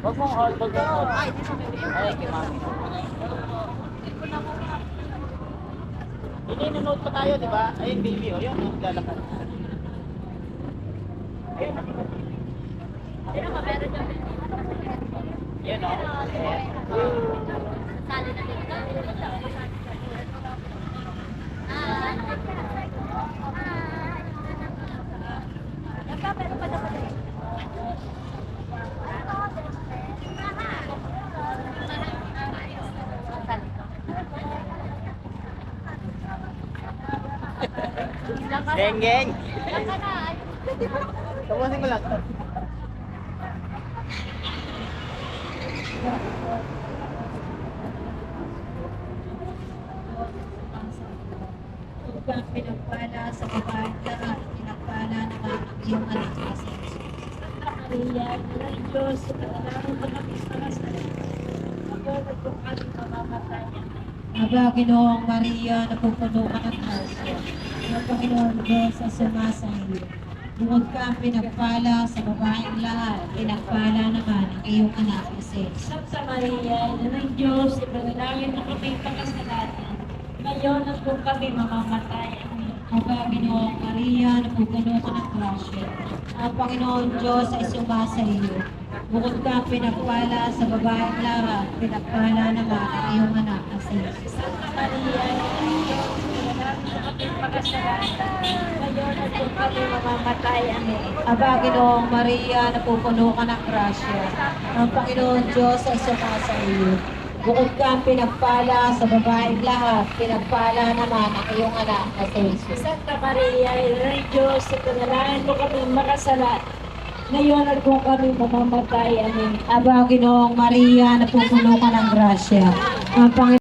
Huwag mong hold, huwag mong hold. Ay, kay mami. Hindi, nanood pa tayo, di ba? Ayun, baby, o yun, lalakad. Ayun, ayun, o. Sali na dito. Pero pa dapat Geng, geng. Tapusin ko lang. Upang pinagpala sa babaeng lahat, pinagpala naman ang iyong anak na si Jesus. Maria, ng Diyos, panalangin mo kami sa kasalanan. Mabuhay po kami mamamatay. Aba, Ginoong Maria, napupuno ka ng grasya. Ang Panginoon Diyos sa sumasayo. Bukod ka ang pinagpala sa babaeng lahat, pinagpala naman ang iyong anak na si Jesus. Santa Maria, ng Diyos, panalangin mo kami sa kasalanan. Ngayon at kung kami mamamatay. Amen. Aba, Ginoong Maria, napupuno ka ng grasya. Ang Panginoon Diyos ay sumasayo. Bukod ka ang pinagpala sa babaeng lahat, pinagpala naman ang iyong anak na si Jesus. Santa Maria, ng Diyos, panalangin mo kami sa kasalanan. Ngayon at kung kami mamamatay. Amen. Aba, Ginoong Maria, napupuno ka ng grasya. Ang Panginoon Diyos ay sumasayo. Bukod ka ang pinagpala sa babaeng lahat, pinagpala naman ang iyong anak na si Jesus. Santa Maria, ng Diyos, panalangin mo kami makasalanan. Ngayon at kung kami mamamatay. Amen. Aba, Ginoong Maria, napupuno ka ng grasya. Ang Panginoon